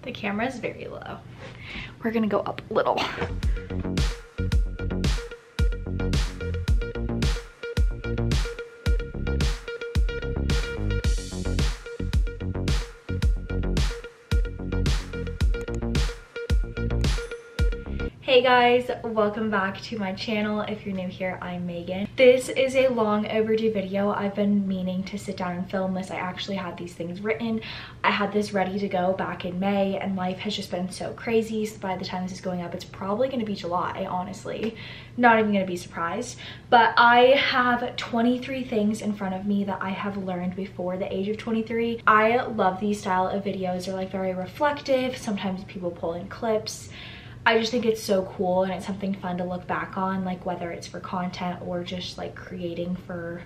The camera is very low. We're gonna go up a little. Hey guys, welcome back to my channel. If you're new here, I'm Megan. This is a long overdue video. I've been meaning to sit down and film this. I actually had these things written. I had this ready to go back in May, and life has just been so crazy. So by the time this is going up, it's probably going to be July, honestly. Not even going to be surprised. But I have 23 things in front of me that I have learned before the age of 23. I love these style of videos. They're like very reflective. Sometimes people pull in clips. I just think it's so cool, and it's something fun to look back on, like whether it's for content or just like creating for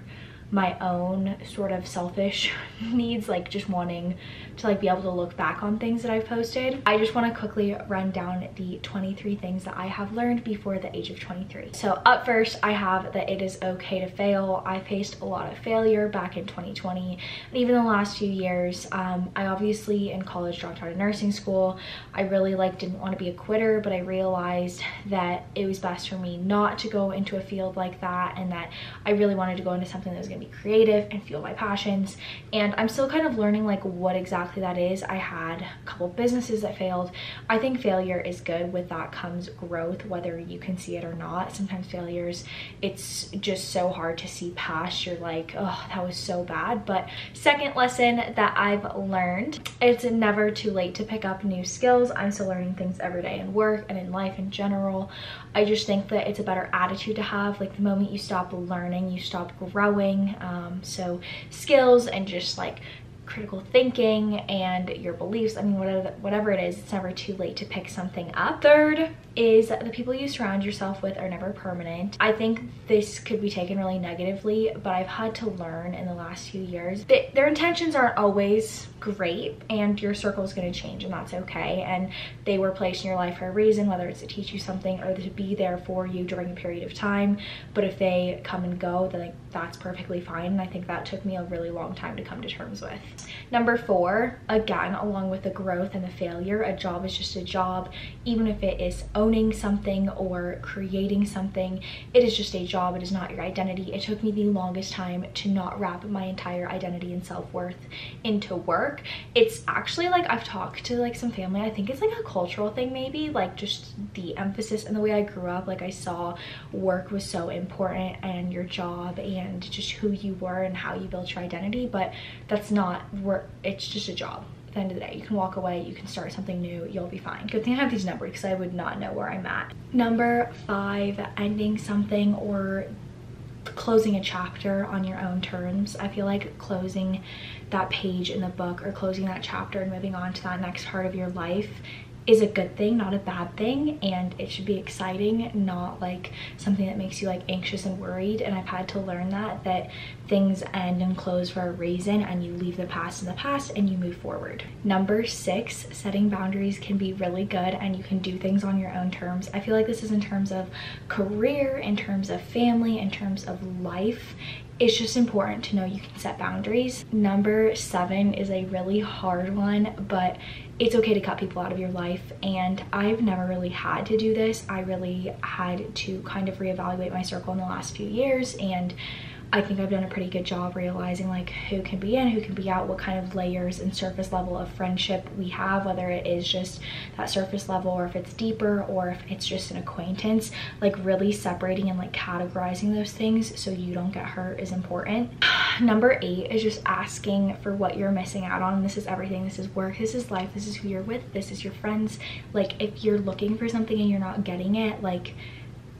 my own sort of selfish needs, like just wanting to like be able to look back on things that I've posted. I just want to quickly run down the 23 things that I have learned before the age of 23. So up first, I have that it is okay to fail. I faced a lot of failure back in 2020 and even the last few years. I obviously in college dropped out of nursing school. I really didn't want to be a quitter, but I realized that it was best for me not to go into a field like that, and that I really wanted to go into something that was going to be creative and fuel my passions. And I'm still kind of learning like what exactly that is. I had a couple businesses that failed. I think failure is good. With that comes growth, whether you can see it or not. Sometimes failures, it's just so hard to see past. You're like, oh, that was so bad. But second lesson that I've learned, it's never too late to pick up new skills. I'm still learning things every day in work and in life in general. I just think that it's a better attitude to have. Like the moment you stop learning, you stop growing. So skills and just like critical thinking and your beliefs, I mean, whatever it is, it's never too late to pick something up. Third is that the people you surround yourself with are never permanent. I think this could be taken really negatively, but I've had to learn in the last few years that their intentions aren't always great, and your circle is going to change, and that's okay. And they were placed in your life for a reason, whether it's to teach you something or to be there for you during a period of time. But if they come and go, then like that's perfectly fine. And I think that took me a really long time to come to terms with. Number 4, again, along with the growth and the failure, a job is just a job. Even if it is owning something or creating something, it is just a job. It is not your identity. It took me the longest time to not wrap my entire identity and self-worth into work. It's actually like, I've talked to like some family, I think it's like a cultural thing maybe, like just the emphasis and the way I grew up. Like I saw work was so important, and your job and just who you were and how you built your identity, but that's not work. It's just a job. At the end of the day, you can walk away, you can start something new, you'll be fine. Good thing I have these numbered because I would not know where I'm at. Number 5, ending something or closing a chapter on your own terms. I feel like closing that page in the book or closing that chapter and moving on to that next part of your life is a good thing, not a bad thing, and it should be exciting, not like something that makes you like anxious and worried. And I've had to learn that things end and close for a reason, and you leave the past in the past and you move forward. Number 6, setting boundaries can be really good, and you can do things on your own terms. I feel like this is in terms of career, in terms of family, in terms of life. It's just important to know you can set boundaries. Number 7 is a really hard one, but it's okay to cut people out of your life. And I've never really had to do this. I really had to kind of reevaluate my circle in the last few years, and I think I've done a pretty good job realizing like who can be in, who can be out, what kind of layers and surface level of friendship we have, whether it is just that surface level or if it's deeper or if it's just an acquaintance. Like really separating and like categorizing those things so you don't get hurt is important. Number 8 is just asking for what you're missing out on. This is everything. This is work, this is life, this is who you're with, this is your friends. Like if you're looking for something and you're not getting it, like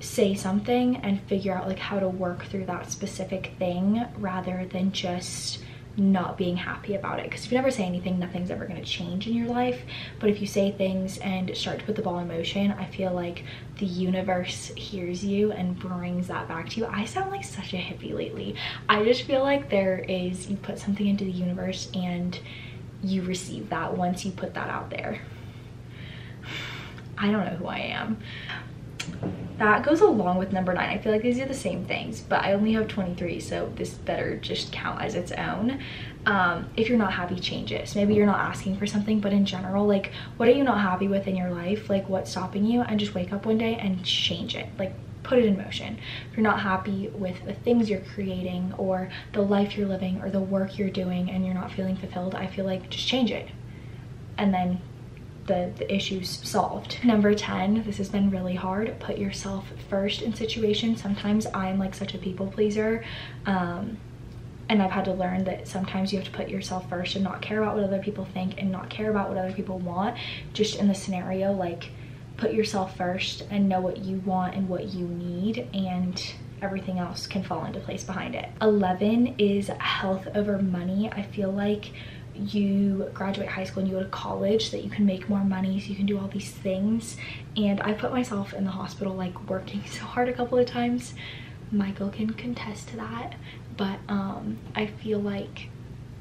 say something and figure out like how to work through that specific thing rather than just not being happy about it. Because if you never say anything, nothing's ever going to change in your life. But if you say things and start to put the ball in motion, I feel like the universe hears you and brings that back to you. I sound like such a hippie lately. I just feel like you put something into the universe and you receive that once you put that out there. I don't know who I am. that goes along with number 9. I feel like these are the same things, but I only have 23, so this better just count as its own. If you're not happy, change it. So maybe you're not asking for something, but in general, like, what are you not happy with in your life? Like, what's stopping you? And just wake up one day and change it. Like, put it in motion. If you're not happy with the things you're creating or the life you're living or the work you're doing and you're not feeling fulfilled, I feel like just change it. And then the issue's solved. Number 10, this has been really hard. Put yourself first in situations. Sometimes I'm like such a people pleaser. And I've had to learn that sometimes you have to put yourself first and not care about what other people think and not care about what other people want. Just in the scenario, like, put yourself first and know what you want and what you need, and everything else can fall into place behind it. 11 is health over money. I feel like you graduate high school and you go to college so that you can make more money, so you can do all these things. And I put myself in the hospital, like, working so hard a couple of times. Michael can contest to that. But I feel like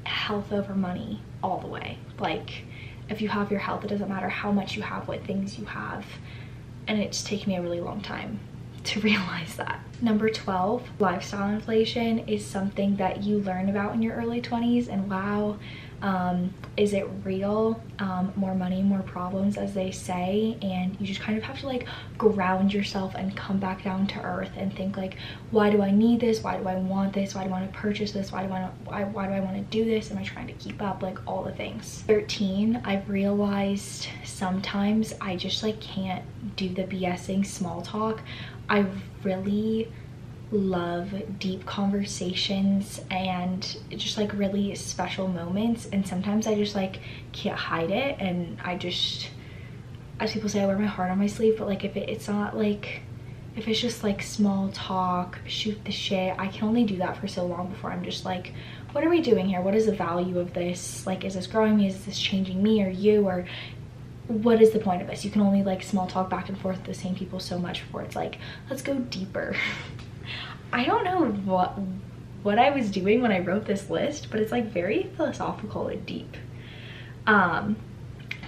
health over money all the way. Like, if you have your health, it doesn't matter how much you have, what things you have. And it's taken me a really long time to realize that. Number 12, lifestyle inflation is something that you learn about in your early 20s, and wow, is it real? More money, more problems, as they say, and you just kind of have to like ground yourself and come back down to earth and think like, why do I need this? Why do I want this? Why do I want to purchase this? Why do I want to do this? Am I trying to keep up? Like, all the things. 13, I've realized sometimes I just like can't do the BSing small talk. I really love deep conversations and just like really special moments, and sometimes I just like can't hide it, and I just, as people say, I wear my heart on my sleeve. But like, if it's not like, if it's just like small talk, shoot the shit, I can only do that for so long before I'm just like, what are we doing here? What is the value of this? Like, is this growing me? Is this changing me or you? Or what is the point of this? You can only like small talk back and forth with the same people so much before it's like, let's go deeper. I don't know what I was doing when I wrote this list, but it's like very philosophical and deep.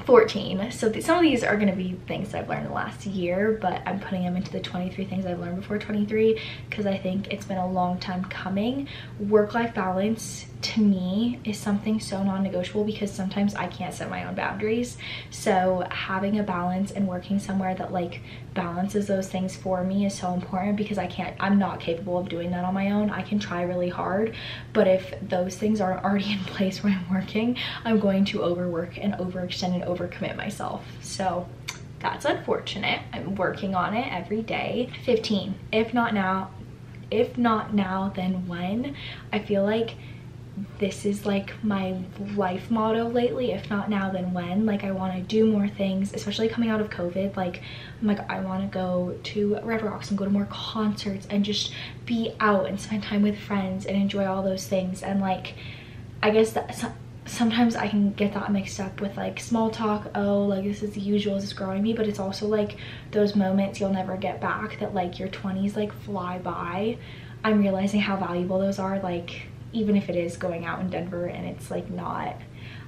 14, so some of these are going to be things that I've learned in the last year, but I'm putting them into the 23 things I've learned before 23 because I think it's been a long time coming. Work-life balance to me is something so non-negotiable because sometimes I can't set my own boundaries. So having a balance and working somewhere that like balances those things for me is so important, because I'm not capable of doing that on my own. I can try really hard, but if those things aren't already in place when I'm working, I'm going to overwork and overextend and overcommit myself. So that's unfortunate. I'm working on it every day. 15, if not now, then when? I feel like this is like my life motto lately. If not now, then when? Like, I want to do more things, especially coming out of COVID. Like, I'm like, I want to go to Red Rocks and go to more concerts and just be out and spend time with friends and enjoy all those things. And like, I guess that sometimes I can get that mixed up with like small talk. Oh, like, this is the usual, this is growing me. But it's also like those moments you'll never get back, that like your 20s like fly by. I'm realizing how valuable those are. Like, even if it is going out in Denver and it's like not,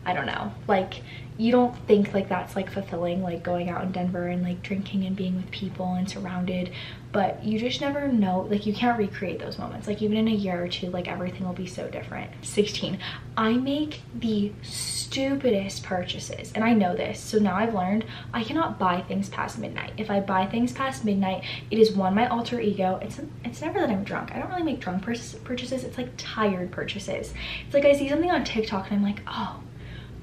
I don't know, like, you don't think like that's like fulfilling, like going out in Denver and like drinking and being with people and surrounded, but you just never know. Like, you can't recreate those moments. Like, even in a year or two, like, everything will be so different. 16, I make the stupidest purchases, and I know this, so now I've learned I cannot buy things past midnight. If I buy things past midnight, it is one, my alter ego. It's never that I'm drunk. I don't really make drunk purchases. It's like tired purchases. It's like I see something on TikTok and I'm like, oh,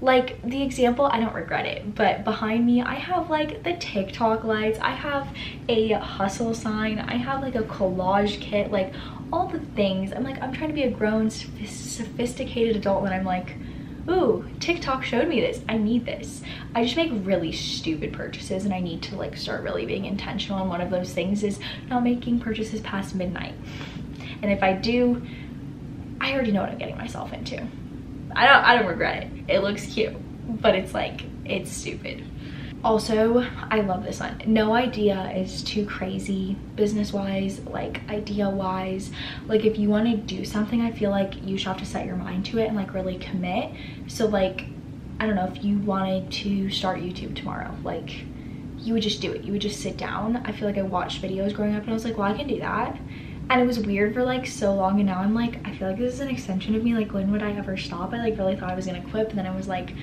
like the example, I don't regret it, but behind me I have like the TikTok lights, I have a hustle sign, I have like a collage kit, like all the things. I'm like, I'm trying to be a grown, sophisticated adult, and I'm like, ooh, TikTok showed me this, I need this. I just make really stupid purchases, and I need to like start really being intentional, and one of those things is not making purchases past midnight. And if I do, I already know what I'm getting myself into. I don't regret it. It looks cute, but it's like, it's stupid. Also, I love this one. No idea is too crazy business-wise, like idea-wise. Like, if you want to do something, I feel like you should have to set your mind to it and like really commit. So like, I don't know, if you wanted to start YouTube tomorrow, like, you would just do it. You would just sit down. I feel like I watched videos growing up and I was like, well, I can do that. And it was weird for like so long, and now I'm like, I feel like this is an extension of me. Like, when would I ever stop? I like really thought I was gonna quit, and then I was like,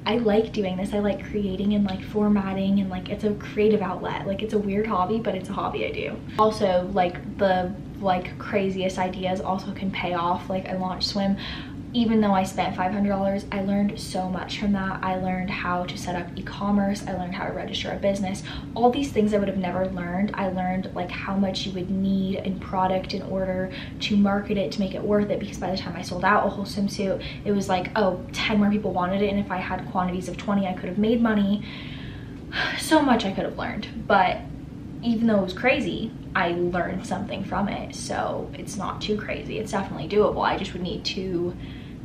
I like doing this. I like creating and like formatting, and like it's a creative outlet. Like, it's a weird hobby, but it's a hobby I do. Also, like the craziest ideas also can pay off. Like, I launched swim. Even though I spent $500, I learned so much from that. I learned how to set up e-commerce. I learned how to register a business. All these things I would have never learned. I learned like how much you would need in product in order to market it, to make it worth it, because by the time I sold out a whole swimsuit, it was like, oh, 10 more people wanted it, and if I had quantities of 20, I could have made money. So much I could have learned, but even though it was crazy, I learned something from it, so it's not too crazy. It's definitely doable. I just would need to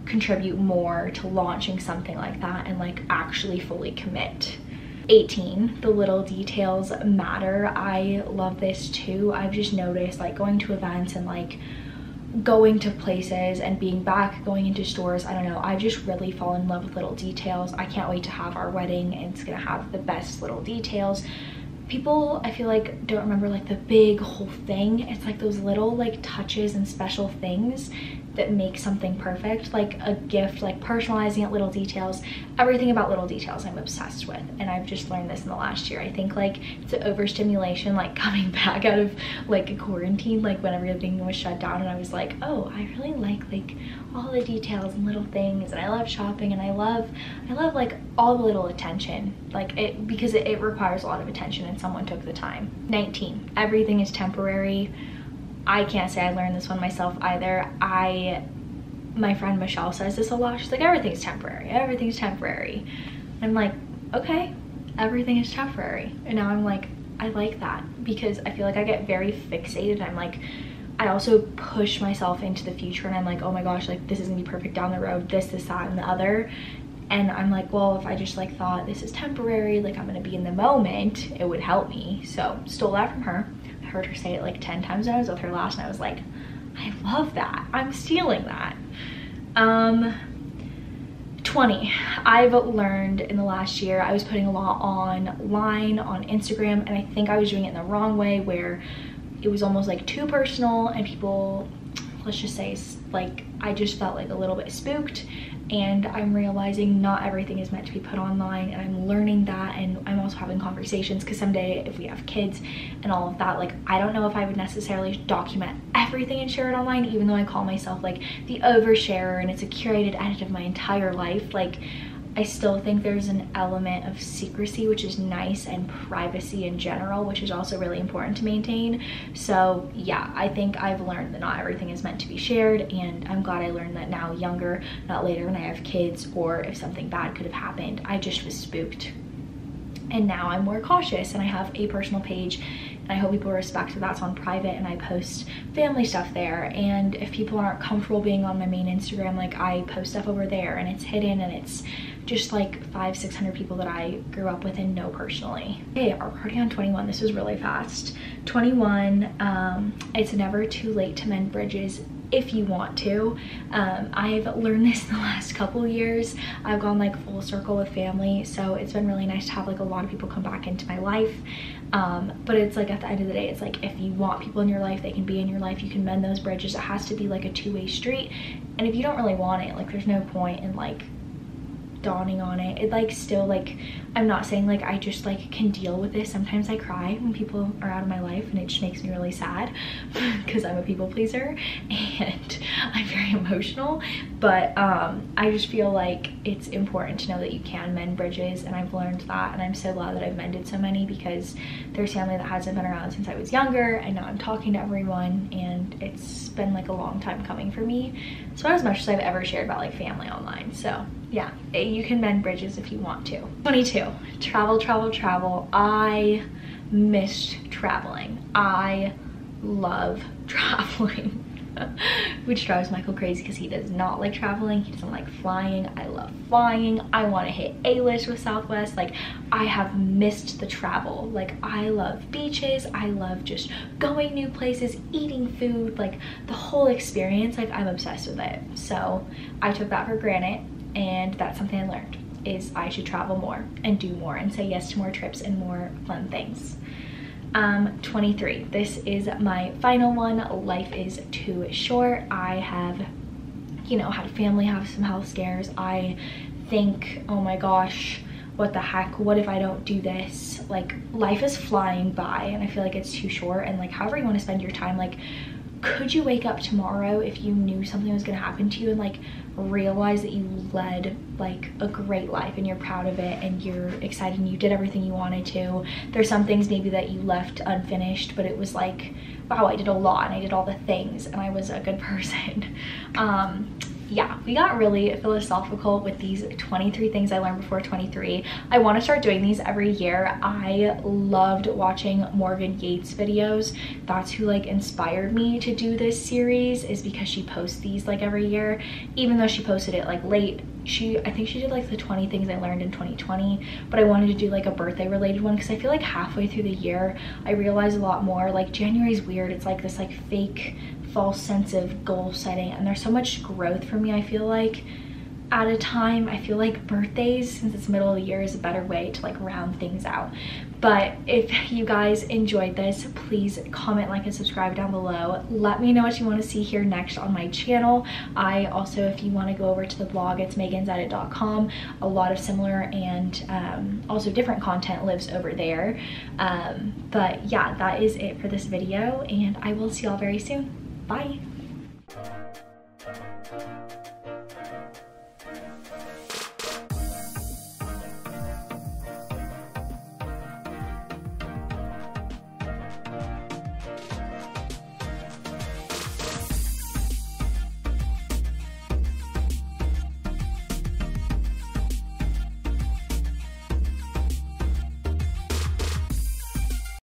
contribute more to launching something like that and like actually fully commit. 18, the little details matter. I love this too. I've just noticed like going to events and like going to places and being back, going into stores, I don't know, I just really fall in love with little details. I can't wait to have our wedding, and it's gonna have the best little details. People, I feel like, don't remember like the big whole thing. It's like those little like touches and special things that make something perfect. Like a gift, like personalizing it, little details. Everything about little details I'm obsessed with, and I've just learned this in the last year. I think like it's an overstimulation, like coming back out of like a quarantine, like when everything was shut down, and I was like, oh, I really like all the details and little things, and I love shopping, and I love like all the little attention, like it, because it requires a lot of attention, and someone took the time. 19, everything is temporary. I can't say I learned this one myself either. My friend Michelle says this a lot. She's like, everything's temporary, everything's temporary. I'm like, okay, everything is temporary. And now I'm like, I like that, because I feel like I get very fixated. I'm like, I also push myself into the future, and I'm like, oh my gosh, like this is gonna be perfect down the road, this, that, and the other. And I'm like, well, if I just like thought this is temporary, like I'm gonna be in the moment, it would help me. So stole that from her. I heard her say it like 10 times when I was with her last, and I was like, I love that. I'm stealing that. 20, I've learned in the last year, I was putting a lot online on Instagram, and I think I was doing it in the wrong way, where it was almost like too personal, and people, let's just say, like, I just felt like a little bit spooked. And I'm realizing not everything is meant to be put online, and I'm learning that. And I'm also having conversations, because someday if we have kids and all of that, like I don't know if I would necessarily document everything and share it online, even though I call myself like the oversharer and it's a curated edit of my entire life. Like, I still think there's an element of secrecy, which is nice, and privacy in general, which is also really important to maintain. So yeah, I think I've learned that not everything is meant to be shared, and I'm glad I learned that now, younger, not later when I have kids, or if something bad could have happened. I just was spooked, and now I'm more cautious, and I have a personal page, and I hope people respect that that's on private, and I post family stuff there. And if people aren't comfortable being on my main Instagram, like I post stuff over there, and it's hidden, and it's just like 500-600 people that I grew up with and know personally. Okay, our party on 21, this was really fast. 21, it's never too late to mend bridges if you want to. I've learned this in the last couple years. I've gone like full circle with family, so it's been really nice to have like a lot of people come back into my life. But it's like, at the end of the day, it's like, if you want people in your life, they can be in your life. You can mend those bridges. It has to be like a two-way street, and if you don't really want it, like there's no point in like dawning on it. It like still, like, I'm not saying like I just like can deal with this. Sometimes I cry when people are out of my life, and it just makes me really sad because I'm a people pleaser and I'm very emotional. But I just feel like it's important to know that you can mend bridges, and I've learned that, and I'm so glad that I've mended so many, because there's family that hasn't been around since I was younger, and now I'm talking to everyone, and it's been like a long time coming for me. It's not as much as I've ever shared about like family online. So yeah, you can mend bridges if you want to. 22, travel, travel, travel. I missed traveling. I love traveling. Which drives Michael crazy, because he does not like traveling. He doesn't like flying. I love flying. I want to hit A-list with Southwest. Like, I have missed the travel. Like, I love beaches. I love just going new places, eating food, like the whole experience. Like, I'm obsessed with it. So I took that for granted, and that's something I learned. is I should travel more and do more and say yes to more trips and more fun things. 23, this is my final one. Life is too short. I have, you know, had family have some health scares. I think, oh my gosh, what the heck, what if I don't do this? Like, life is flying by and I feel like it's too short. And like, however you want to spend your time, like, could you wake up tomorrow if you knew something was going to happen to you and like realize that you led like a great life and you're proud of it and you're excited and you did everything you wanted to? There's some things maybe that you left unfinished, but it was like, wow, I did a lot and I did all the things and I was a good person. Yeah, we got really philosophical with these 23 things I learned before 23. I want to start doing these every year. I loved watching Morgan Yates videos. That's who like inspired me to do this series, is because she posts these like every year, even though she posted it like late. I think she did like the 20 things I learned in 2020, but I wanted to do like a birthday related one because I feel like halfway through the year I realized a lot more. Like, January's weird. It's like this like fake false sense of goal setting, and there's so much growth for me, I feel like, at a time. I feel like birthdays, since it's middle of the year, is a better way to like round things out. But if you guys enjoyed this, please comment, like, and subscribe down below. Let me know what you want to see here next on my channel. I also, if you want to go over to the blog, it's megansedit.com. A lot of similar and also different content lives over there. But yeah, that is it for this video, and I will see y'all very soon. Bye.